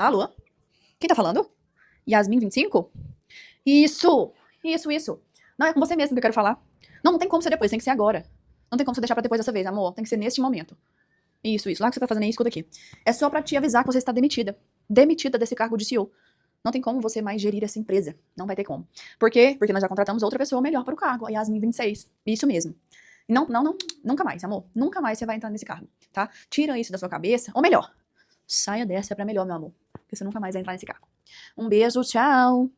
Alô? Quem tá falando? Yasmin 25? Isso. Não, é com você mesmo que eu quero falar. Não tem como ser depois, tem que ser agora. Não tem como você deixar pra depois dessa vez, amor. Tem que ser neste momento. Isso. Lá que você tá fazendo aí, escuta aqui. É só pra te avisar que você está demitida. Demitida desse cargo de CEO. Não tem como você mais gerir essa empresa. Não vai ter como. Por quê? Porque nós já contratamos outra pessoa melhor para o cargo, a Yasmin 26. Isso mesmo. Não, nunca mais, amor. Nunca mais você vai entrar nesse cargo, tá? Tira isso da sua cabeça. Ou melhor, saia dessa pra melhor, meu amor. Porque você nunca mais vai entrar nesse cargo. Um beijo, tchau.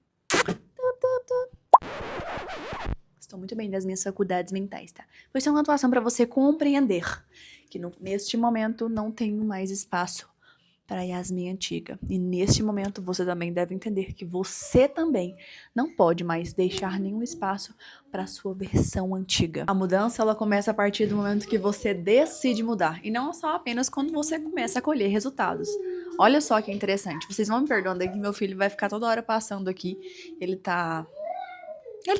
Estou muito bem das minhas faculdades mentais, tá? Foi só uma atuação pra você compreender que neste momento não tenho mais espaço para Yasmin antiga. E neste momento você também deve entender que você também não pode mais deixar nenhum espaço para sua versão antiga. A mudança ela começa a partir do momento que você decide mudar e não só apenas quando você começa a colher resultados. Olha só que interessante. Vocês vão me perdoando que meu filho vai ficar toda hora passando aqui. Ele tá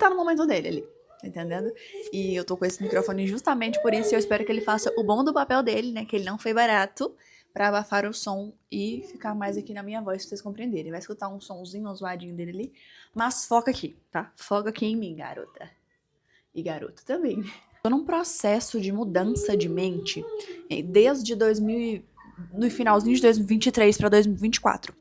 no momento dele ali. Tá entendendo? E eu tô com esse microfone justamente por isso e eu espero que ele faça o bom do papel dele, né? Que ele não foi barato pra abafar o som e ficar mais aqui na minha voz pra vocês compreenderem. Vai escutar um sonzinho, um zoadinho dele ali. Mas foca aqui, tá? Foca aqui em mim, garota. E garoto também. Tô num processo de mudança de mente desde 2000, no finalzinho de 2023 pra 2024.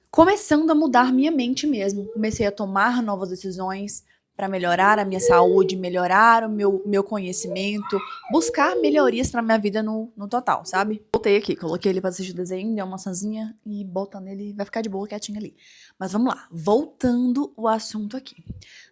Começando a mudar minha mente mesmo. Comecei a tomar novas decisões para melhorar a minha saúde, melhorar o meu conhecimento, buscar melhorias para minha vida no total, sabe? Voltei aqui, coloquei ele para assistir o desenho, dei uma maçãzinha e botando ele, vai ficar de boa, quietinho ali. Mas vamos lá, voltando o assunto aqui.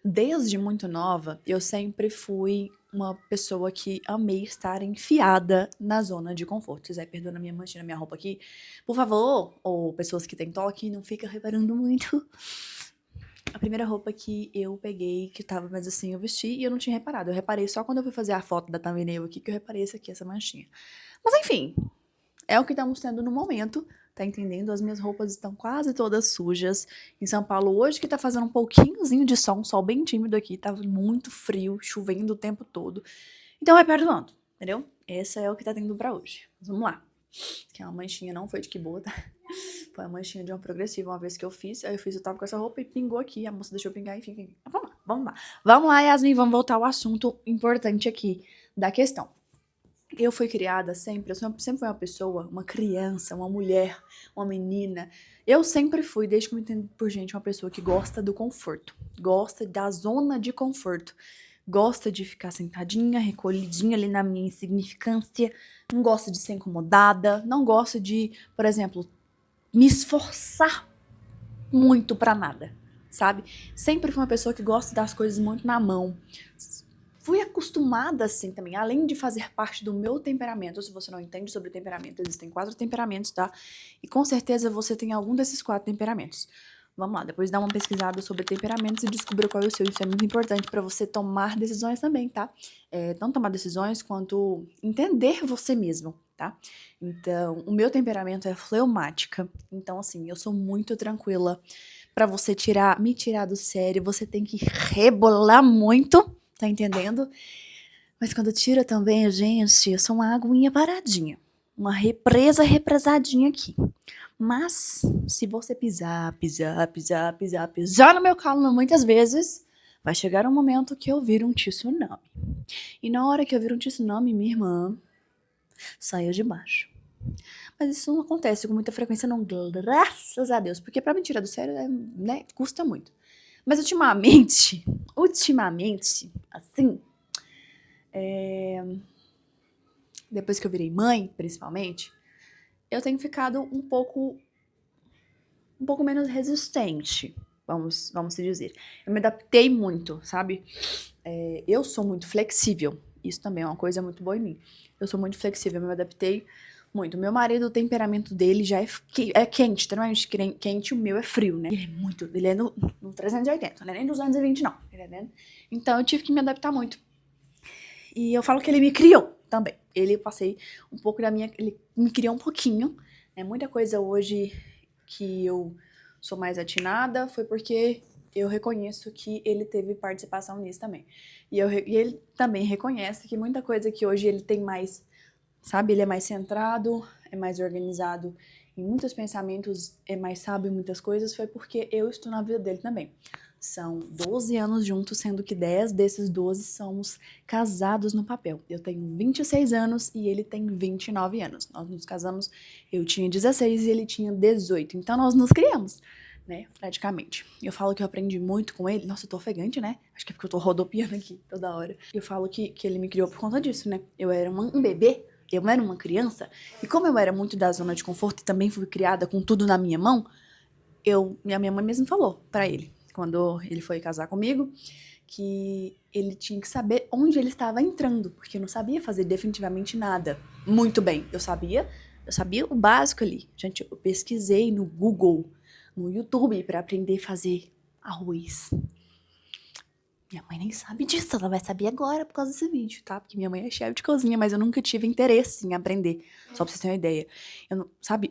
Desde muito nova, eu sempre fui uma pessoa que amei estar enfiada na zona de conforto. Vocês aí perdoam a minha manchinha na minha roupa aqui. Por favor, ou pessoas que têm toque, não fica reparando muito. A primeira roupa que eu peguei, que tava mais assim, eu vesti e eu não tinha reparado. Eu reparei só quando eu fui fazer a foto da thumbnail aqui, que eu reparei essa manchinha. Mas enfim, é o que estamos tendo no momento, tá entendendo? As minhas roupas estão quase todas sujas. Em São Paulo hoje que tá fazendo um pouquinhozinho de sol, um sol bem tímido aqui, tava muito frio, chovendo o tempo todo. Então vai perdoando, entendeu? Esse é o que tá tendo pra hoje. Mas vamos lá. Que é uma manchinha, não foi de que boa, tá? Foi uma manchinha de uma progressiva, uma vez que eu fiz. Aí eu tava com essa roupa e pingou aqui. A moça deixou pingar, enfim. Vamos lá. Vamos lá, Yasmin, vamos voltar ao assunto importante aqui da questão. Eu fui criada sempre, eu sempre fui uma pessoa, uma criança, uma mulher, uma menina. Eu sempre fui, desde que me entendo por gente, uma pessoa que gosta do conforto. Gosta da zona de conforto. Gosta de ficar sentadinha, recolhidinha ali na minha insignificância. Não gosta de ser incomodada. Não gosta de, por exemplo, me esforçar muito pra nada, sabe? Sempre fui uma pessoa que gosta das coisas muito na mão. Fui acostumada assim também, além de fazer parte do meu temperamento. Se você não entende sobre temperamento, existem 4 temperamentos, tá? E com certeza você tem algum desses 4 temperamentos. Vamos lá, depois dá uma pesquisada sobre temperamentos e descubra qual é o seu. Isso é muito importante pra você tomar decisões também, tá? Tanto tomar decisões quanto entender você mesmo, tá? Então, o meu temperamento é fleumática. Então, assim, eu sou muito tranquila. Pra você me tirar do sério, você tem que rebolar muito, tá entendendo? Mas quando tira também, gente, eu sou uma aguinha paradinha. Uma represadinha aqui. Mas, se você pisar no meu calo muitas vezes, vai chegar um momento que eu viro um tsunami. E na hora que eu viro um tsunami, minha irmã saiu de baixo. Mas isso não acontece com muita frequência, não. Graças a Deus. Porque pra me tirar do sério, né, custa muito. Mas ultimamente, assim, depois que eu virei mãe, principalmente, eu tenho ficado um pouco menos resistente, vamos se dizer. Eu me adaptei muito, sabe? Eu sou muito flexível. Isso também é uma coisa muito boa em mim. Eu sou muito flexível, eu me adaptei muito. Meu marido, o temperamento dele já é quente, extremamente quente, o meu é frio, né? Ele é no 380, não é nem 220 não, tá entendendo? Então eu tive que me adaptar muito. E eu falo que ele me criou também. Ele me criou um pouquinho, né? Muita coisa hoje que eu sou mais atinada foi porque eu reconheço que ele teve participação nisso também. E ele também reconhece que muita coisa que hoje ele tem mais, sabe? Ele é mais centrado, é mais organizado em muitos pensamentos é mais sábio em muitas coisas, foi porque eu estou na vida dele também. São 12 anos juntos, sendo que 10 desses 12 somos casados no papel. Eu tenho 26 anos e ele tem 29 anos. Nós nos casamos, eu tinha 16 e ele tinha 18. Então nós nos criamos, né, praticamente. Eu falo que eu aprendi muito com ele. Nossa, eu tô ofegante, né? Acho que é porque eu tô rodopiando aqui toda hora. Eu falo que ele me criou por conta disso, né? Eu era um bebê, eu era uma criança. E como eu era muito da zona de conforto e também fui criada com tudo na minha mão, a minha mãe mesmo falou pra ele, quando ele foi casar comigo, que ele tinha que saber onde ele estava entrando, porque eu não sabia fazer definitivamente nada muito bem. Eu sabia o básico ali. Gente, eu pesquisei no Google, no YouTube, pra aprender a fazer arroz. Minha mãe nem sabe disso, ela vai saber agora por causa desse vídeo, tá? Porque minha mãe é chefe de cozinha, mas eu nunca tive interesse em aprender, só pra vocês terem uma ideia.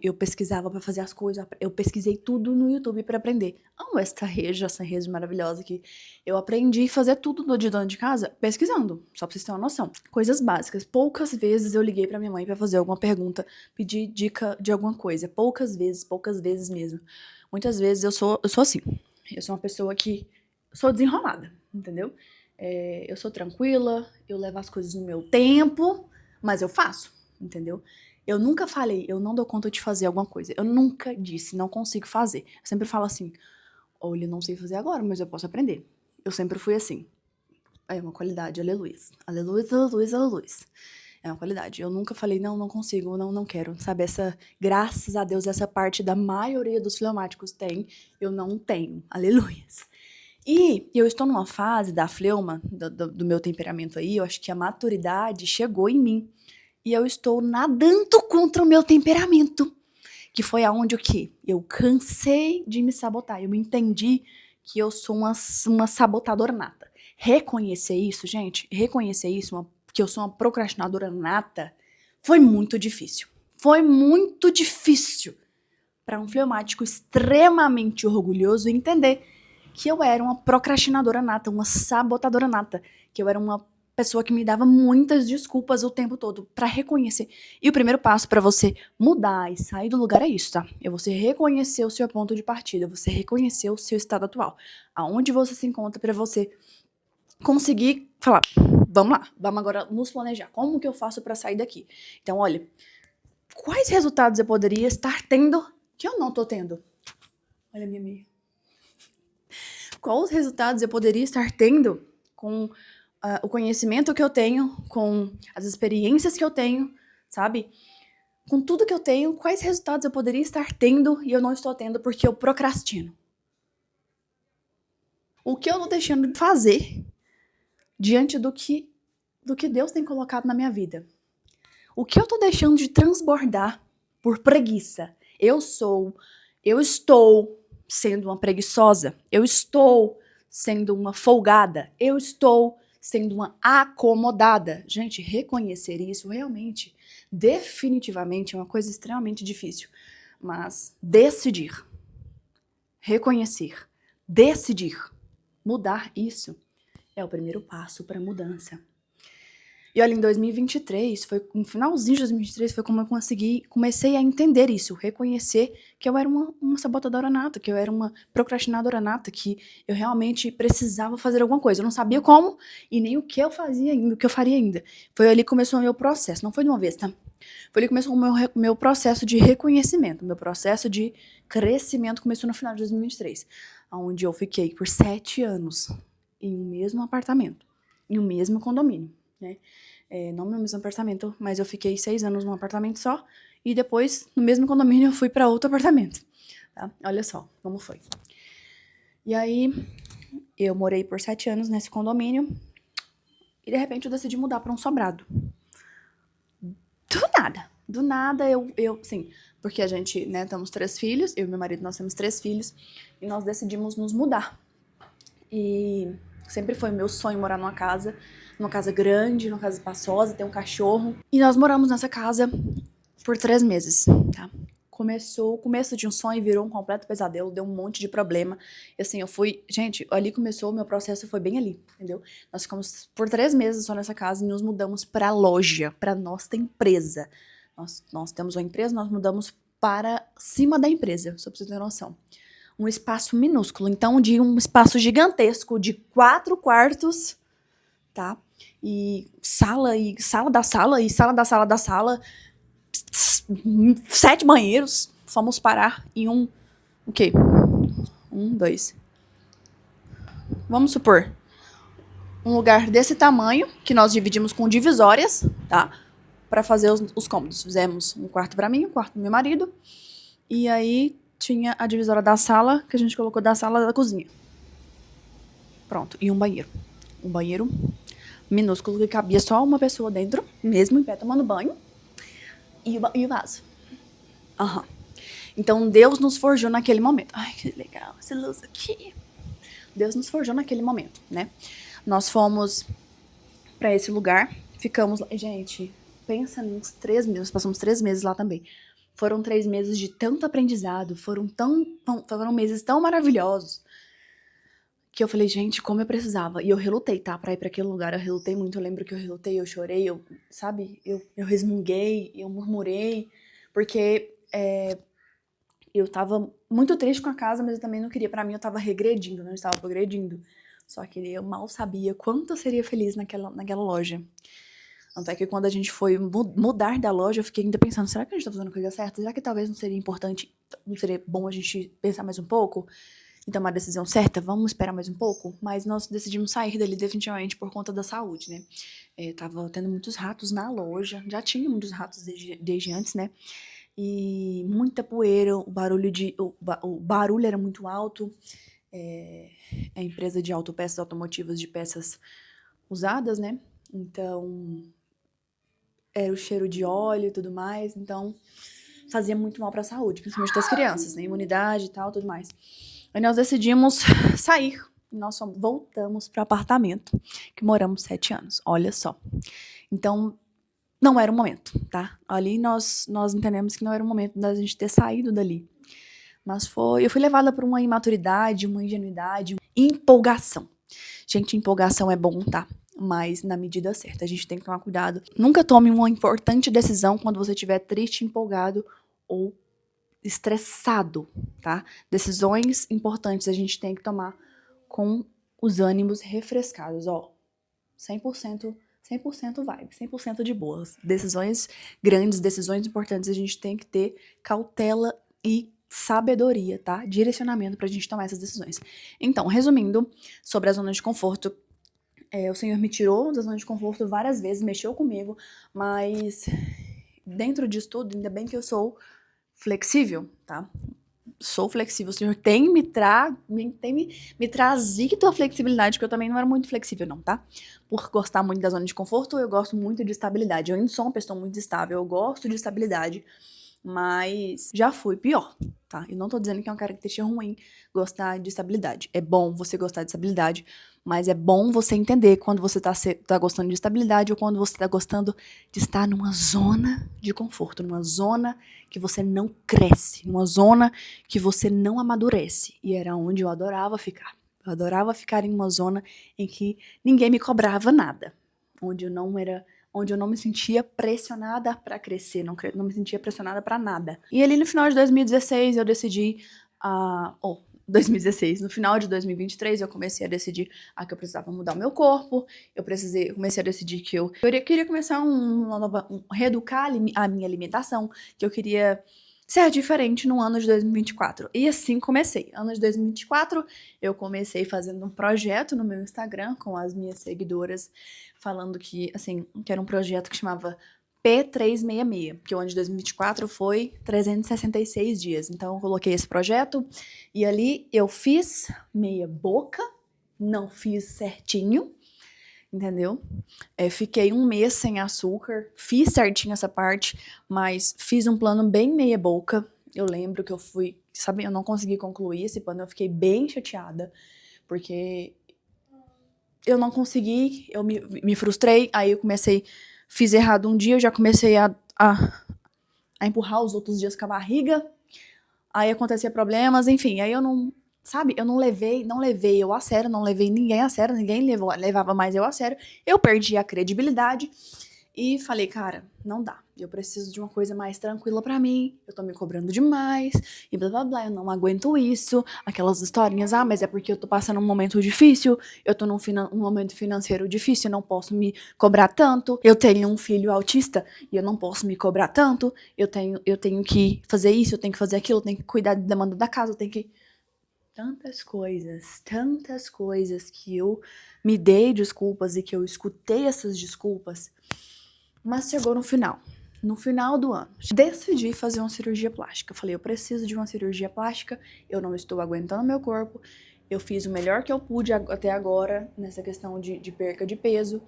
Eu pesquisava pra fazer as coisas, eu pesquisei tudo no YouTube pra aprender. Amo essa rede maravilhosa que eu aprendi a fazer tudo no de dona de casa pesquisando, só pra vocês terem uma noção. Coisas básicas. Poucas vezes eu liguei pra minha mãe pra fazer alguma pergunta, pedir dica de alguma coisa. Poucas vezes mesmo. Muitas vezes eu sou assim. Eu sou uma pessoa que sou desenrolada, entendeu? Eu sou tranquila, eu levo as coisas no meu tempo, mas eu faço, entendeu? Eu nunca falei, eu não dou conta de fazer alguma coisa. Eu nunca disse, não consigo fazer. Eu sempre falo assim, olha, eu não sei fazer agora, mas eu posso aprender. Eu sempre fui assim. É uma qualidade, aleluia. Aleluia, aleluia, aleluia. É uma qualidade. Eu nunca falei, não consigo, não quero. Sabe, graças a Deus, essa parte da maioria dos fleumáticos tem, eu não tenho. Aleluias. E eu estou numa fase da fleuma, do meu temperamento aí, eu acho que a maturidade chegou em mim. E eu estou nadando contra o meu temperamento. Que foi aonde o quê? Eu cansei de me sabotar. Eu me entendi que eu sou uma sabotadora nata. Reconhecer isso, gente, que eu sou uma procrastinadora nata, foi muito difícil. Foi muito difícil para um fleumático extremamente orgulhoso entender que eu era uma procrastinadora nata, uma sabotadora nata, que eu era uma pessoa que me dava muitas desculpas o tempo todo para reconhecer. E o primeiro passo para você mudar e sair do lugar é isso, tá? É você reconhecer o seu ponto de partida, você reconhecer o seu estado atual, aonde você se encontra para você conseguir falar, vamos lá, vamos agora nos planejar. Como que eu faço para sair daqui? Então, olha, quais resultados eu poderia estar tendo que eu não tô tendo? Olha, minha amiga. Quais os resultados eu poderia estar tendo com o conhecimento que eu tenho, com as experiências que eu tenho, sabe? Com tudo que eu tenho, quais resultados eu poderia estar tendo e eu não estou tendo porque eu procrastino? O que eu tô deixando de fazer diante do que Deus tem colocado na minha vida? O que eu tô deixando de transbordar por preguiça? Eu estou sendo uma preguiçosa, eu estou sendo uma folgada, eu estou sendo uma acomodada. Gente, reconhecer isso realmente, definitivamente, é uma coisa extremamente difícil. Mas decidir, reconhecer, decidir, mudar isso é o primeiro passo para a mudança. E olha, em 2023, no finalzinho de 2023, foi como eu comecei a entender isso, reconhecer que eu era uma sabotadora nata, que eu era uma procrastinadora nata, que eu realmente precisava fazer alguma coisa. Eu não sabia como e nem o que eu fazia ainda, o que eu faria ainda. Foi ali que começou o meu processo, não foi de uma vez, tá? Foi ali que começou o meu processo de reconhecimento, meu processo de crescimento começou no final de 2023, onde eu fiquei por 7 anos em um mesmo apartamento, em um mesmo condomínio, né? Não no mesmo apartamento, mas eu fiquei 6 anos num apartamento só, e depois, no mesmo condomínio, eu fui para outro apartamento, tá? Olha só como foi. E aí, eu morei por 7 anos nesse condomínio, e de repente eu decidi mudar para um sobrado. Do nada, sim, porque a gente, né, temos 3 filhos, eu e meu marido, nós temos 3 filhos, e nós decidimos nos mudar. E sempre foi meu sonho morar numa casa grande, numa casa espaçosa, ter um cachorro. E nós moramos nessa casa por 3 meses, tá? O começo de um sonho virou um completo pesadelo, deu um monte de problema. E assim, gente, ali começou, o meu processo foi bem ali, entendeu? Nós ficamos por 3 meses só nessa casa e nos mudamos pra loja, pra nossa empresa. Nós temos uma empresa, nós mudamos para cima da empresa, só pra você ter noção. Um espaço minúsculo, então de um espaço gigantesco de 4 quartos, tá? E sala da sala, e sala da sala da sala, 7 banheiros. Fomos parar em o quê? 1, 2. Vamos supor, um lugar desse tamanho, que nós dividimos com divisórias, tá? Pra fazer os cômodos. Fizemos um quarto pra mim, um quarto pro meu marido. E aí tinha a divisória da sala, que a gente colocou da sala da cozinha. Pronto. E um banheiro. Um banheiro minúsculo que cabia só uma pessoa dentro, mesmo em pé tomando banho. E o vaso. Aham. Então Deus nos forjou naquele momento. Ai, que legal, essa luz aqui. Deus nos forjou naquele momento, né? Nós fomos pra esse lugar, ficamos lá. Gente, pensa nos 3 meses, passamos 3 meses lá também. Foram 3 meses de tanto aprendizado, foram meses tão maravilhosos, que eu falei, gente, como eu precisava. E eu relutei, tá? Pra ir pra aquele lugar, eu relutei muito. Eu lembro que eu relutei, eu chorei, sabe? Eu resmunguei, eu murmurei, porque eu tava muito triste com a casa, mas eu também não queria. Pra mim, eu tava regredindo, não estava progredindo. Só que eu mal sabia quanto eu seria feliz naquela loja. Tanto é que quando a gente foi mudar da loja, eu fiquei ainda pensando, será que a gente tá fazendo a coisa certa? Será que talvez não seria importante, não seria bom a gente pensar mais um pouco e tomar a decisão certa? Vamos esperar mais um pouco? Mas nós decidimos sair dali definitivamente por conta da saúde, né? Tava tendo muitos ratos na loja, já tinha muitos ratos desde antes, né? E muita poeira, o barulho era muito alto. É a empresa de autopeças automotivas, de peças usadas, né? Então, era o cheiro de óleo e tudo mais, então fazia muito mal para a saúde, principalmente das crianças, né? Imunidade e tal, tudo mais. Aí nós decidimos sair. Nós voltamos para o apartamento, que moramos 7 anos, olha só. Então, não era o momento, tá? Ali nós entendemos que não era o momento da gente ter saído dali. Mas eu fui levada por uma imaturidade, uma ingenuidade, uma empolgação. Gente, empolgação é bom, tá? Mas na medida certa, a gente tem que tomar cuidado. Nunca tome uma importante decisão quando você estiver triste, empolgado ou estressado, tá? Decisões importantes a gente tem que tomar com os ânimos refrescados, ó. 100% vibe, 100% de boas. Decisões grandes, decisões importantes, a gente tem que ter cautela e sabedoria, tá? Direcionamento pra gente tomar essas decisões. Então, resumindo sobre a zona de conforto, o Senhor me tirou da zona de conforto várias vezes, mexeu comigo, mas dentro disso tudo, ainda bem que eu sou flexível, tá? Sou flexível, o Senhor tem me trazido a flexibilidade, porque eu também não era muito flexível não, tá? Por gostar muito da zona de conforto, eu gosto muito de estabilidade. Eu ainda sou uma pessoa muito estável, eu gosto de estabilidade, mas já fui pior, tá? Eu não tô dizendo que é uma característica ruim gostar de estabilidade. É bom você gostar de estabilidade, mas é bom você entender quando você tá gostando de estabilidade ou quando você tá gostando de estar numa zona de conforto, numa zona que você não cresce, numa zona que você não amadurece. E era onde eu adorava ficar. Eu adorava ficar em uma zona em que ninguém me cobrava nada, onde eu não me sentia pressionada para crescer, não me sentia pressionada para nada. E ali no final de 2016 eu decidi 2016, no final de 2023 eu comecei a decidir que eu precisava mudar o meu corpo, comecei a decidir que eu queria começar reeducar a minha alimentação, que eu queria ser diferente no ano de 2024. E assim comecei. Ano de 2024, eu comecei fazendo um projeto no meu Instagram com as minhas seguidoras, falando que era um projeto que chamava P366, porque o ano de 2024 foi 366 dias. Então, eu coloquei esse projeto e ali eu fiz meia boca, não fiz certinho, entendeu? Fiquei 1 mês sem açúcar, fiz certinho essa parte, mas fiz um plano bem meia boca. Eu lembro que eu não consegui concluir esse plano, eu fiquei bem chateada, porque eu não consegui, eu me frustrei, aí eu fiz errado um dia, eu já comecei a empurrar os outros dias com a barriga, aí acontecia problemas, enfim, aí eu não levei eu a sério, não levei ninguém a sério, ninguém levava mais eu a sério, eu perdi a credibilidade E falei, cara, não dá. Eu preciso de uma coisa mais tranquila pra mim. Eu tô me cobrando demais. E blá, blá, blá. Eu não aguento isso. Aquelas historinhas, mas é porque eu tô passando um momento difícil. Eu tô num momento financeiro difícil. Eu não posso me cobrar tanto. Eu tenho um filho autista e eu não posso me cobrar tanto. Eu tenho que fazer isso, eu tenho que fazer aquilo. Eu tenho que cuidar da demanda da casa. Eu tenho que... tantas coisas que eu me dei desculpas e que eu escutei essas desculpas. Mas chegou no final do ano, decidi fazer uma cirurgia plástica. Eu falei, eu preciso de uma cirurgia plástica, eu não estou aguentando meu corpo, eu fiz o melhor que eu pude até agora nessa questão de perca de peso.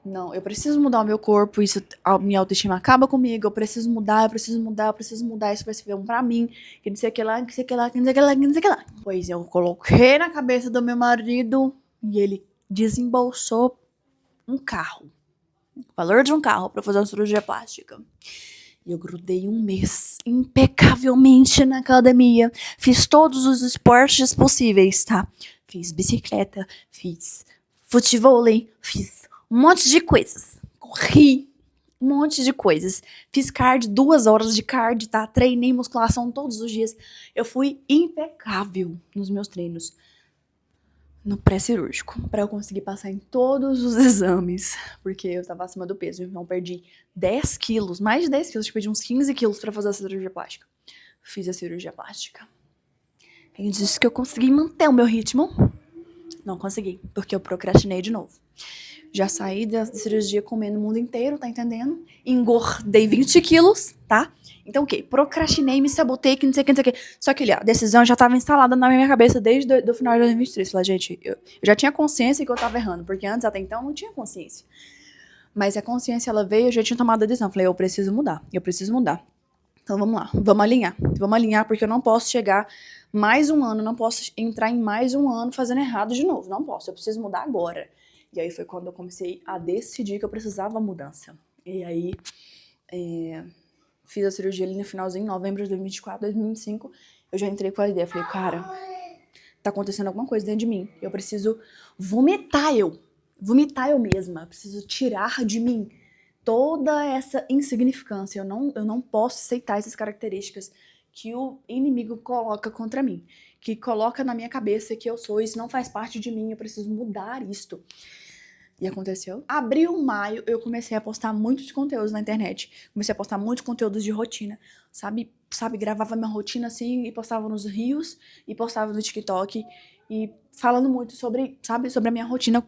Não, eu preciso mudar o meu corpo, isso, a minha autoestima acaba comigo, eu preciso mudar, isso vai ser bom pra mim, que não sei o que lá, que não sei o que lá, que não sei o que lá, que não sei o que lá. Pois eu coloquei na cabeça do meu marido e ele desembolsou um carro. O valor de um carro pra fazer uma cirurgia plástica. E eu grudei um mês impecavelmente na academia. Fiz todos os esportes possíveis, tá? Fiz bicicleta, fiz futevôlei, fiz um monte de coisas. Corri um monte de coisas. Fiz cardio, 2 horas de cardio, tá? Treinei musculação todos os dias. Eu fui impecável nos meus treinos. No pré-cirúrgico, pra eu conseguir passar em todos os exames, porque eu tava acima do peso, então perdi 10 quilos, mais de 10 quilos, perdi uns 15 quilos pra fazer a cirurgia plástica. Fiz a cirurgia plástica. Quem disse que eu consegui manter o meu ritmo? Não consegui, porque eu procrastinei de novo. Já saí da cirurgia comendo o mundo inteiro, tá entendendo? Engordei 20 quilos, tá? Então o quê? Procrastinei, me sabotei, que não sei o que. Só que, a decisão já tava instalada na minha cabeça desde o final de 2023. Falei, gente, eu já tinha consciência que eu tava errando, porque antes, até então, eu não tinha consciência. Mas a consciência, ela veio, eu já tinha tomado a decisão. Falei, eu preciso mudar. Então vamos lá, vamos alinhar, porque eu não posso chegar mais um ano, não posso entrar em mais um ano fazendo errado de novo. Não posso, eu preciso mudar agora. E aí foi quando eu comecei a decidir que eu precisava mudança. E aí fiz a cirurgia ali no finalzinho, em novembro de 2024, 2025. Eu já entrei com a ideia, falei, cara, tá acontecendo alguma coisa dentro de mim. Eu preciso vomitar eu mesma. Eu preciso tirar de mim toda essa insignificância. Eu não posso aceitar essas características que o inimigo coloca contra mim, que coloca na minha cabeça que eu sou, isso não faz parte de mim, eu preciso mudar isto. E aconteceu. Abril, maio, eu comecei a postar muitos conteúdos na internet. Comecei a postar muitos conteúdos de rotina, sabe? Gravava minha rotina assim e postava nos Reels e postava no TikTok e falando muito sobre a minha rotina,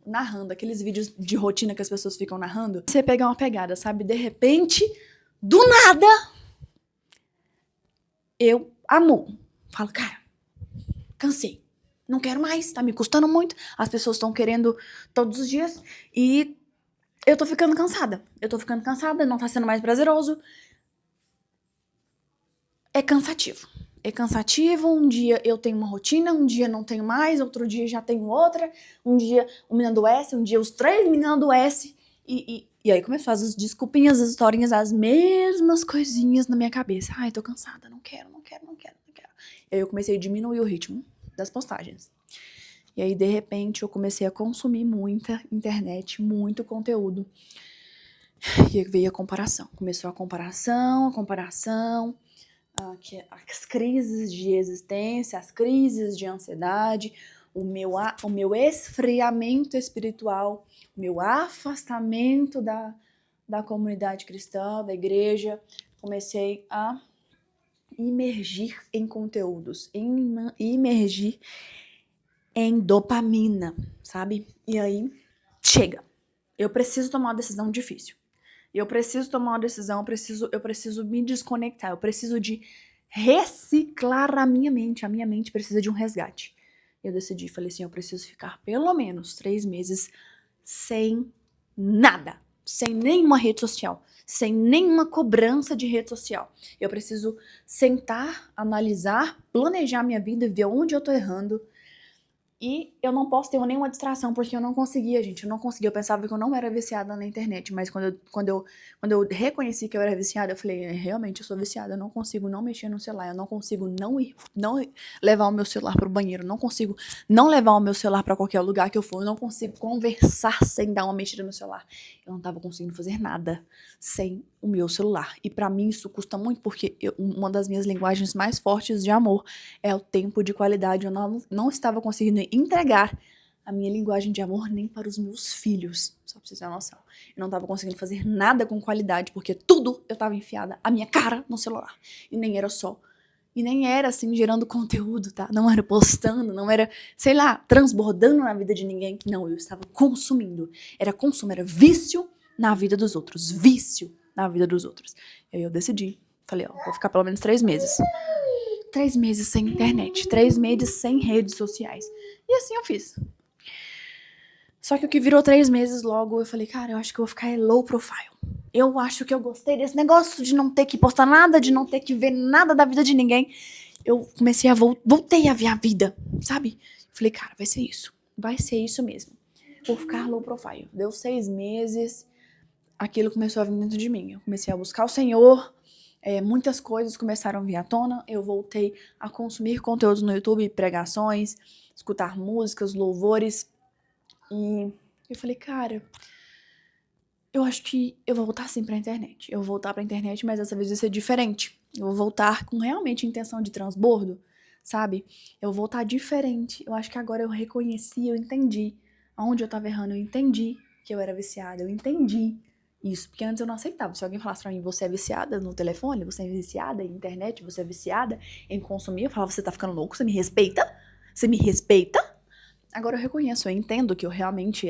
narrando aqueles vídeos de rotina que as pessoas ficam narrando. Você pega uma pegada, sabe? De repente, do nada, eu falo, cara, cansei. Não quero mais, tá me custando muito. As pessoas estão querendo todos os dias e eu tô ficando cansada. Não tá sendo mais prazeroso. É cansativo. Um dia eu tenho uma rotina, um dia não tenho mais, outro dia já tenho outra, um dia o menino adoece, um dia os 3 meninos adoecem. E aí começou as desculpinhas, as historinhas, as mesmas coisinhas na minha cabeça. Ai, tô cansada, não quero. E aí eu comecei a diminuir o ritmo das postagens. E aí, de repente, eu comecei a consumir muita internet, muito conteúdo. E aí veio a comparação. Começou a comparação, as crises de existência, as crises de ansiedade, o meu esfriamento espiritual, o meu afastamento da comunidade cristã, da igreja. Comecei a imergir em conteúdos, imergir em dopamina, sabe? E aí, chega. Eu preciso tomar uma decisão difícil. Eu preciso me desconectar. Eu preciso de reciclar a minha mente. A minha mente precisa de um resgate. Eu decidi, falei assim, eu preciso ficar pelo menos 3 meses sem nada. Sem nenhuma rede social. Sem nenhuma cobrança de rede social. Eu preciso sentar, analisar, planejar minha vida, ver onde eu tô errando E eu não posso ter nenhuma distração, porque eu não conseguia, gente. Eu não conseguia. Eu pensava que eu não era viciada na internet. Mas quando eu reconheci que eu era viciada, eu falei, realmente, eu sou viciada. Eu não consigo não mexer no celular. Eu não consigo não levar o meu celular pro banheiro. Eu não consigo não levar o meu celular pra qualquer lugar que eu for. Eu não consigo conversar sem dar uma mexida no celular. Eu não tava conseguindo fazer nada sem o meu celular. E pra mim isso custa muito, porque uma das minhas linguagens mais fortes de amor é o tempo de qualidade. Eu não estava conseguindo entregar a minha linguagem de amor nem para os meus filhos. Só pra vocês terem uma noção. Eu não estava conseguindo fazer nada com qualidade, porque tudo eu estava enfiada a minha cara no celular. E nem era assim, gerando conteúdo, tá? Não era postando, não era, sei lá, transbordando na vida de ninguém. Não, eu estava consumindo. Era consumo, era vício na vida dos outros. Vício na vida dos outros. E aí eu decidi. Falei, ó, vou ficar pelo menos 3 meses. 3 meses sem internet, 3 meses sem redes sociais. E assim eu fiz. Só que o que virou 3 meses logo, eu falei, cara, eu acho que eu vou ficar low profile. Eu acho que eu gostei desse negócio de não ter que postar nada, de não ter que ver nada da vida de ninguém. Eu comecei a voltei a ver a vida, sabe? Falei, cara, vai ser isso mesmo. Vou ficar low profile. Deu 6 meses, aquilo começou a vir dentro de mim. Eu comecei a buscar o Senhor, muitas coisas começaram a vir à tona. Eu voltei a consumir conteúdos no YouTube, pregações, escutar músicas, louvores. E eu falei, cara, eu acho que eu vou voltar sim pra internet. Eu vou voltar pra internet, mas dessa vez vai ser diferente. Eu vou voltar com realmente intenção de transbordo, sabe? Eu vou voltar diferente. Eu acho que agora eu reconheci, eu entendi aonde eu tava errando. Eu entendi que eu era viciada, eu entendi isso. Porque antes eu não aceitava. Se alguém falasse pra mim, você é viciada no telefone, você é viciada em internet, você é viciada em consumir, eu falava, você tá ficando louco, você me respeita? Você me respeita? Agora eu reconheço, eu entendo que eu realmente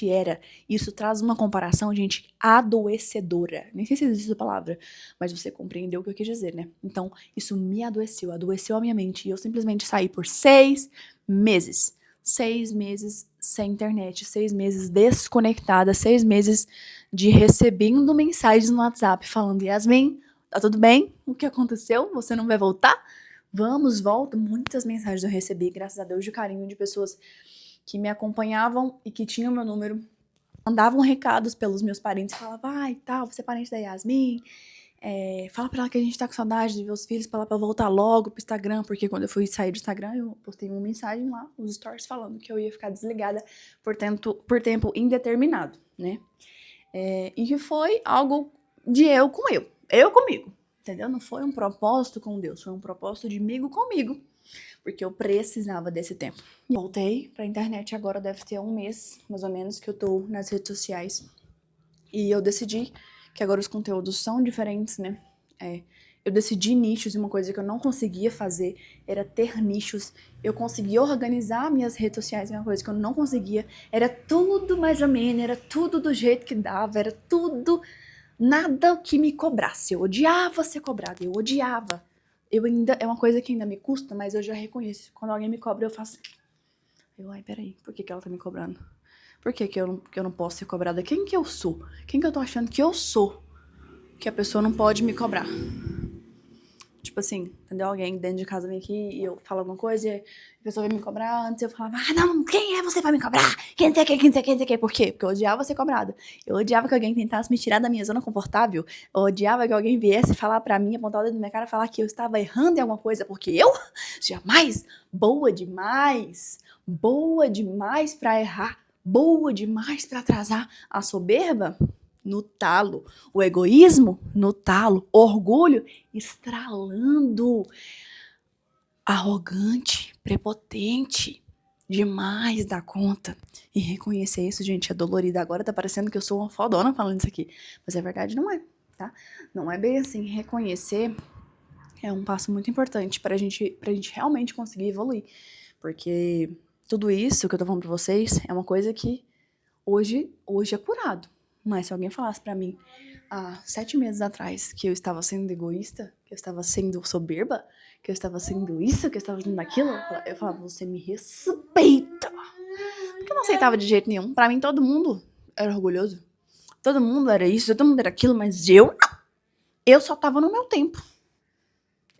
era. Isso traz uma comparação, gente, adoecedora. Nem sei se existe essa palavra, mas você compreendeu o que eu quis dizer, né? Então, isso me adoeceu a minha mente. E eu simplesmente saí por 6 meses. 6 meses sem internet, 6 meses desconectada, 6 meses de recebendo mensagens no WhatsApp falando, Yasmin, tá tudo bem? O que aconteceu? Você não vai voltar? Vamos, volta. Muitas mensagens eu recebi, graças a Deus, de carinho de pessoas que me acompanhavam e que tinham meu número. Mandavam recados pelos meus parentes, falavam, ai, tal, você é parente da Yasmin, fala pra ela que a gente tá com saudade de ver os filhos, pra ela pra voltar logo pro Instagram, porque quando eu fui sair do Instagram, eu postei uma mensagem lá, os stories falando que eu ia ficar desligada por tempo indeterminado, né? E que foi algo de eu com eu comigo. Entendeu? Não foi um propósito com Deus, foi um propósito de migo comigo, porque eu precisava desse tempo. Voltei pra internet, agora deve ter 1 mês, mais ou menos, que eu tô nas redes sociais. E eu decidi que agora os conteúdos são diferentes, né? Eu decidi nichos, e uma coisa que eu não conseguia fazer era ter nichos. Eu conseguia organizar minhas redes sociais, uma coisa que eu não conseguia. Era tudo mais ou menos, era tudo do jeito que dava, era tudo... Nada que me cobrasse. Eu odiava ser cobrada, eu odiava. É uma coisa que ainda me custa, mas eu já reconheço. Quando alguém me cobra, eu faço... ai, peraí, por que ela tá me cobrando? Por que eu não posso ser cobrada? Quem que eu sou? Quem que eu tô achando que eu sou? Que a pessoa não pode me cobrar. Tipo assim, entendeu? Alguém dentro de casa vem aqui e eu falo alguma coisa e a pessoa vem me cobrar. Antes eu falava, não, quem é você pra me cobrar? Quem sei o que? Por quê? Porque eu odiava ser cobrada. Eu odiava que alguém tentasse me tirar da minha zona confortável. Eu odiava que alguém viesse falar pra mim, apontar o dedo na minha cara e falar que eu estava errando em alguma coisa. Porque eu, jamais, boa demais pra errar, boa demais pra atrasar. A soberba, no talo. O egoísmo, no talo. O orgulho, estralando. Arrogante, prepotente, demais da conta. E reconhecer isso, gente, é dolorido. Agora tá parecendo que eu sou uma fodona falando isso aqui. Mas a verdade não é, tá? Não é bem assim. Reconhecer é um passo muito importante pra gente realmente conseguir evoluir. Porque tudo isso que eu tô falando pra vocês é uma coisa que hoje é curado. Mas se alguém falasse pra mim há 7 meses atrás que eu estava sendo egoísta, que eu estava sendo soberba, que eu estava sendo isso, que eu estava sendo aquilo, eu falava, você me respeita. Porque eu não aceitava de jeito nenhum. Pra mim, todo mundo era orgulhoso. Todo mundo era isso, todo mundo era aquilo, mas eu não. Eu só tava no meu tempo.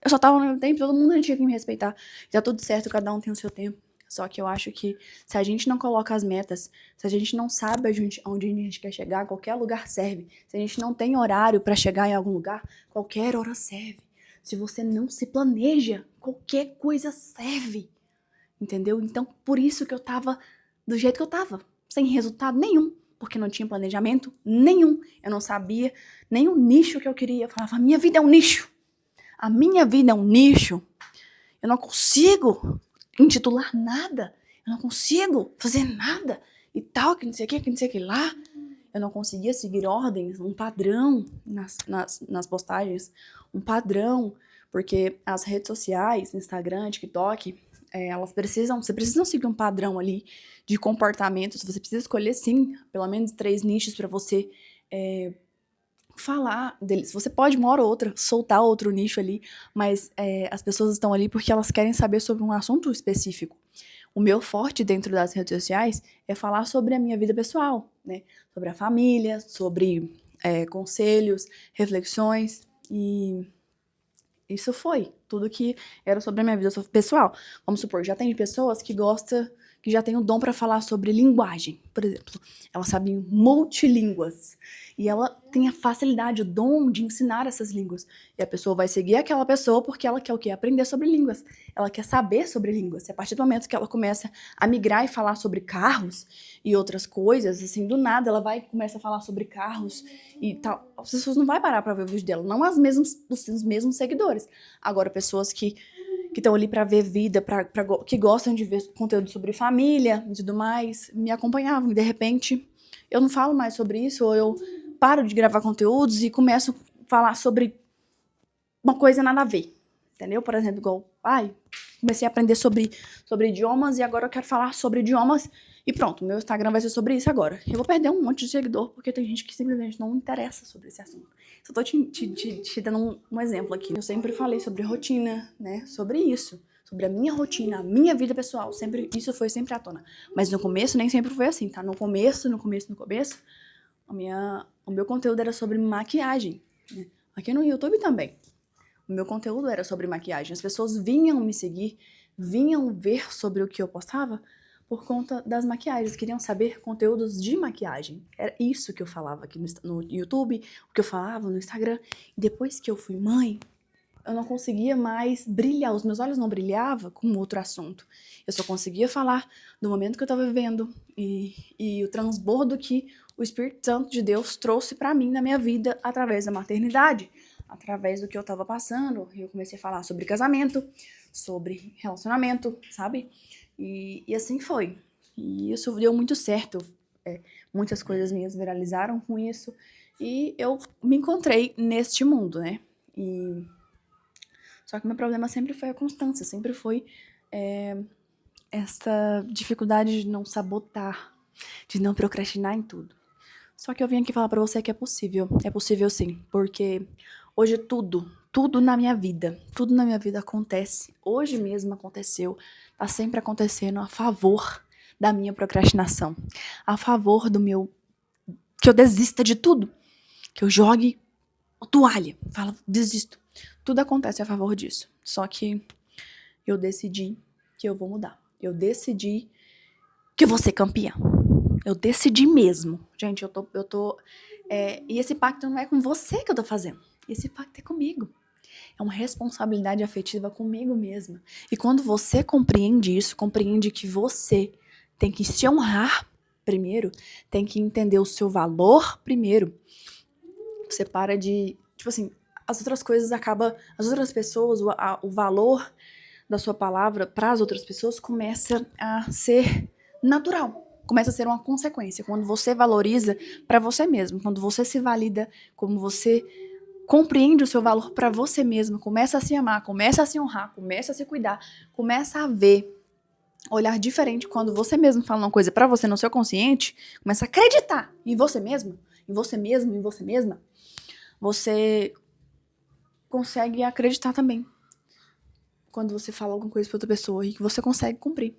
Todo mundo tinha que me respeitar. Tá tudo certo, cada um tem o seu tempo. Só que eu acho que se a gente não coloca as metas, se a gente não sabe onde a gente quer chegar, qualquer lugar serve. Se a gente não tem horário para chegar em algum lugar, qualquer hora serve. Se você não se planeja, qualquer coisa serve. Entendeu? Então, por isso que eu tava do jeito que eu tava, sem resultado nenhum, porque não tinha planejamento nenhum. Eu não sabia nem o nicho que eu queria. Eu falava, a minha vida é um nicho. A minha vida é um nicho. Eu não consigo intitular nada. Eu não consigo fazer nada. E tal, que não sei o que não sei o que lá. Eu não conseguia seguir ordens, um padrão nas postagens. Um padrão. Porque as redes sociais, Instagram, TikTok, você precisa seguir um padrão ali de comportamentos. Você precisa escolher, sim, pelo menos 3 nichos para você falar deles. Você pode, uma hora ou outra, soltar outro nicho ali, mas as pessoas estão ali porque elas querem saber sobre um assunto específico. O meu forte dentro das redes sociais é falar sobre a minha vida pessoal, né? Sobre a família, sobre conselhos, reflexões, e isso foi tudo que era sobre a minha vida pessoal. Vamos supor, já tem pessoas que gostam, que já tem o dom para falar sobre linguagem, por exemplo. Ela sabe multilínguas. E ela tem a facilidade, o dom de ensinar essas línguas. E a pessoa vai seguir aquela pessoa porque ela quer o quê? Aprender sobre línguas. Ela quer saber sobre línguas. E a partir do momento que ela começa a migrar e falar sobre carros e outras coisas, assim, do nada ela vai e começa a falar sobre carros e tal. As pessoas não vão parar para ver o vídeo dela. Não os mesmos seguidores. Agora, pessoas que estão ali para ver vida, que gostam de ver conteúdo sobre família e tudo mais, me acompanhavam. E de repente, eu não falo mais sobre isso, ou eu paro de gravar conteúdos e começo a falar sobre uma coisa nada a ver. Entendeu? Por exemplo, igual, comecei a aprender sobre idiomas e agora eu quero falar sobre idiomas e pronto, meu Instagram vai ser sobre isso agora. Eu vou perder um monte de seguidor porque tem gente que simplesmente não interessa sobre esse assunto. Só tô te dando um exemplo aqui. Eu sempre falei sobre rotina, né? Sobre isso. Sobre a minha rotina, a minha vida pessoal. Isso foi sempre à tona. Mas no começo nem sempre foi assim, tá? No começo, o meu conteúdo era sobre maquiagem, né? Aqui no YouTube também. O meu conteúdo era sobre maquiagem. As pessoas vinham me seguir, vinham ver sobre o que eu postava por conta das maquiagens. Queriam saber conteúdos de maquiagem. Era isso que eu falava aqui no YouTube, o que eu falava no Instagram. E depois que eu fui mãe, eu não conseguia mais brilhar. Os meus olhos não brilhavam com outro assunto. Eu só conseguia falar do momento que eu estava vivendo e o transbordo que o Espírito Santo de Deus trouxe para mim na minha vida através da maternidade. Através do que eu tava passando, eu comecei a falar sobre casamento, sobre relacionamento, sabe? E assim foi. E isso deu muito certo. Muitas coisas minhas viralizaram com isso. E eu me encontrei neste mundo, né? Só que meu problema sempre foi a constância, sempre foi essa dificuldade de não sabotar, de não procrastinar em tudo. Só que eu vim aqui falar pra você que é possível sim, porque hoje tudo na minha vida acontece, hoje mesmo aconteceu, tá sempre acontecendo a favor da minha procrastinação, a favor que eu desista de tudo, que eu jogue a toalha, falo, desisto. Tudo acontece a favor disso, só que eu decidi que eu vou mudar, eu decidi que eu vou ser campeã. Eu decidi mesmo. Gente, eu tô... e esse pacto não é com você que eu tô fazendo. Esse pacto é comigo. É uma responsabilidade afetiva comigo mesma. E quando você compreende isso, compreende que você tem que se honrar primeiro, tem que entender o seu valor primeiro. Você para de... Tipo assim, as outras coisas acabam... As outras pessoas, o valor da sua palavra para as outras pessoas começa a ser natural. Começa a ser uma consequência. Quando você valoriza para você mesmo, quando você se valida, como você compreende o seu valor para você mesmo, começa a se amar, começa a se honrar, começa a se cuidar, começa a ver, olhar diferente quando você mesmo fala uma coisa para você no seu consciente, começa a acreditar em você mesmo, em você mesmo, em você mesma, você consegue acreditar também quando você fala alguma coisa para outra pessoa e que você consegue cumprir.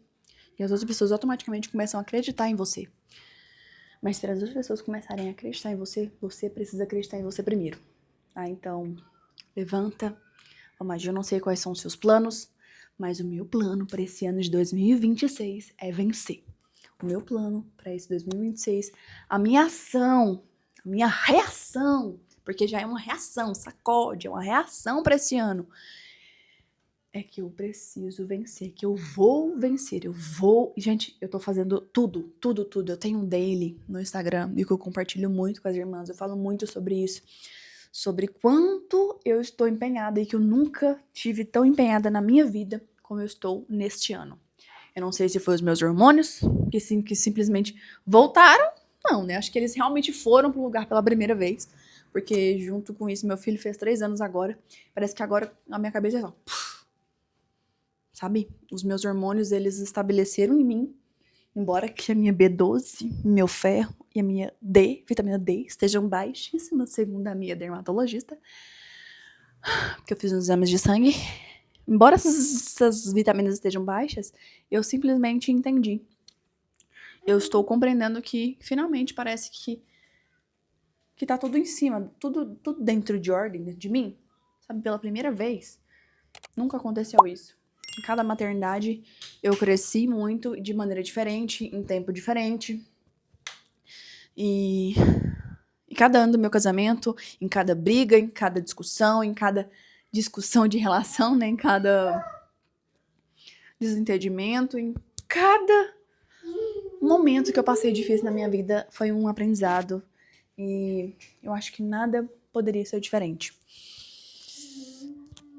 E as outras pessoas automaticamente começam a acreditar em você. Mas para as outras pessoas começarem a acreditar em você, você precisa acreditar em você primeiro. Tá? Então, levanta. Mas eu não sei quais são os seus planos, Mas o meu plano para esse ano de 2026 é vencer. O meu plano para esse 2026, a minha ação, a minha reação, porque já é uma reação, sacode, é uma reação para esse ano, é que eu preciso vencer, que eu vou vencer, eu vou... Gente, eu tô fazendo tudo. Eu tenho um daily no Instagram e que eu compartilho muito com as irmãs, eu falo muito sobre isso, sobre quanto eu estou empenhada e que eu nunca tive tão empenhada na minha vida como eu estou neste ano. Eu não sei se foi os meus hormônios que simplesmente voltaram, não, né? Acho que eles realmente foram pro lugar pela primeira vez, porque junto com isso, meu filho fez 3 anos agora, parece que agora a minha cabeça é só... Sabe? Os meus hormônios, eles estabeleceram em mim, embora que a minha B12, meu ferro e a minha D, vitamina D, estejam baixíssimas, segundo a minha dermatologista, porque eu fiz uns exames de sangue. Embora essas vitaminas estejam baixas, eu simplesmente entendi. Eu estou compreendendo que, finalmente, parece que tá tudo em cima, tudo dentro de ordem, dentro de mim. Sabe, pela primeira vez, nunca aconteceu isso. Em cada maternidade, eu cresci muito, de maneira diferente, em tempo diferente. E cada ano do meu casamento, em cada briga, em cada discussão, em cada discussão de relação, né? Em cada desentendimento, em cada momento que eu passei difícil na minha vida foi um aprendizado. E eu acho que nada poderia ser diferente.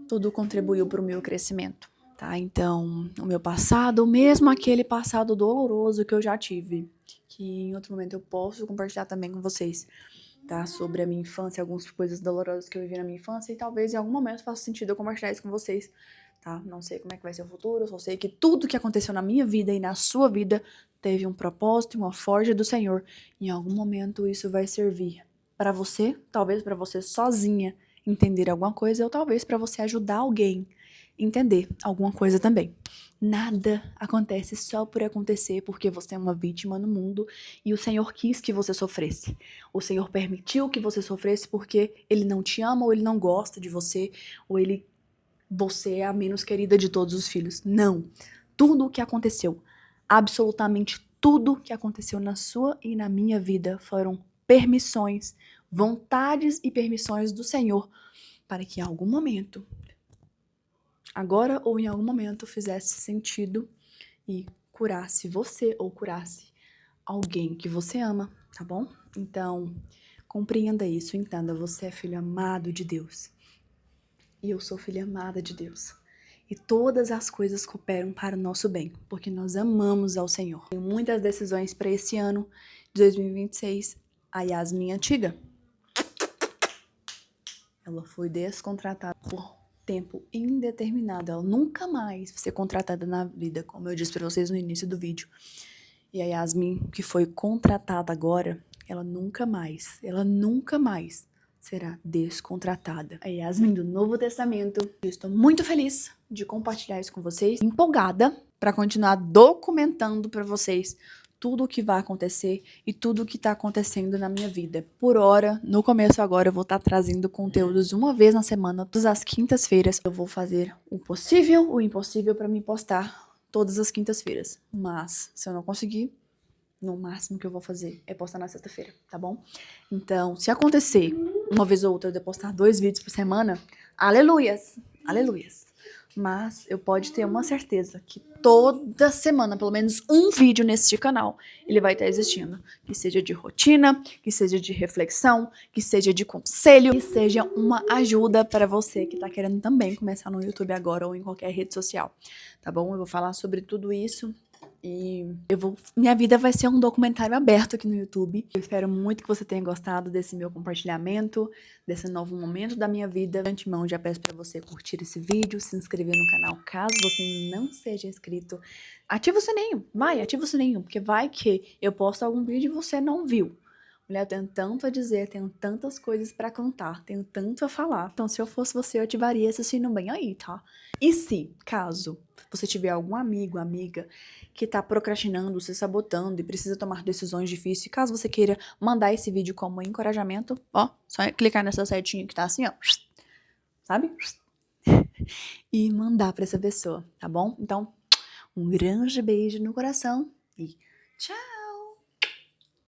Tudo contribuiu para o meu crescimento, tá? Então, o meu passado, mesmo aquele passado doloroso que eu já tive, que em outro momento eu posso compartilhar também com vocês, tá? Sobre a minha infância, algumas coisas dolorosas que eu vivi na minha infância, e talvez em algum momento faça sentido eu compartilhar isso com vocês, tá? Não sei como é que vai ser o futuro, eu só sei que tudo que aconteceu na minha vida e na sua vida teve um propósito e uma forja do Senhor. Em algum momento isso vai servir para você, talvez para você sozinha entender alguma coisa, ou talvez para você ajudar alguém a entender alguma coisa também. Nada acontece só por acontecer porque você é uma vítima no mundo e o Senhor quis que você sofresse. O Senhor permitiu que você sofresse porque Ele não te ama, ou Ele não gosta de você, ou você é a menos querida de todos os filhos. Não. Tudo o que aconteceu, absolutamente tudo que aconteceu na sua e na minha vida foram permissões, vontades e permissões do Senhor para que em algum momento, agora ou em algum momento, fizesse sentido e curasse você ou curasse alguém que você ama, tá bom? Então, compreenda isso, entenda, você é filho amado de Deus. E eu sou filha amada de Deus. E todas as coisas cooperam para o nosso bem, porque nós amamos ao Senhor. Tenho muitas decisões para esse ano de 2026. A Yasmin antiga, ela foi descontratada por tempo indeterminado. Ela nunca mais vai ser contratada na vida, como eu disse para vocês no início do vídeo. E a Yasmin, que foi contratada agora, ela nunca mais será descontratada. A Yasmin do Novo Testamento. Eu estou muito feliz de compartilhar isso com vocês, empolgada para continuar documentando para vocês tudo o que vai acontecer e tudo o que está acontecendo na minha vida. Por hora, no começo agora, eu vou estar trazendo conteúdos uma vez na semana, todas as quintas-feiras. Eu vou fazer o possível, o impossível para me postar todas as quintas-feiras. Mas, se eu não conseguir, no máximo que eu vou fazer é postar na sexta-feira, tá bom? Então, se acontecer uma vez ou outra de eu postar 2 vídeos por semana, aleluias, aleluias. Mas eu pode ter uma certeza que toda semana, pelo menos um vídeo nesse canal, ele vai estar existindo. Que seja de rotina, que seja de reflexão, que seja de conselho, que seja uma ajuda para você que tá querendo também começar no YouTube agora ou em qualquer rede social, tá bom? Eu vou falar sobre tudo isso. E minha vida vai ser um documentário aberto aqui no YouTube. Eu espero muito que você tenha gostado desse meu compartilhamento, desse novo momento da minha vida. De antemão, já peço para você curtir esse vídeo, se inscrever no canal caso você não seja inscrito. Ativa o sininho, ativa o sininho, porque vai que eu posto algum vídeo e você não viu. Mulher, eu tenho tanto a dizer, tenho tantas coisas pra contar, tenho tanto a falar. Então, se eu fosse você, eu ativaria esse sino bem aí, tá? E se, caso você tiver algum amigo, amiga, que tá procrastinando, se sabotando e precisa tomar decisões difíceis, caso você queira mandar esse vídeo como encorajamento, ó, só clicar nessa setinha que tá assim, ó, sabe? e mandar para essa pessoa, tá bom? Então, um grande beijo no coração e tchau!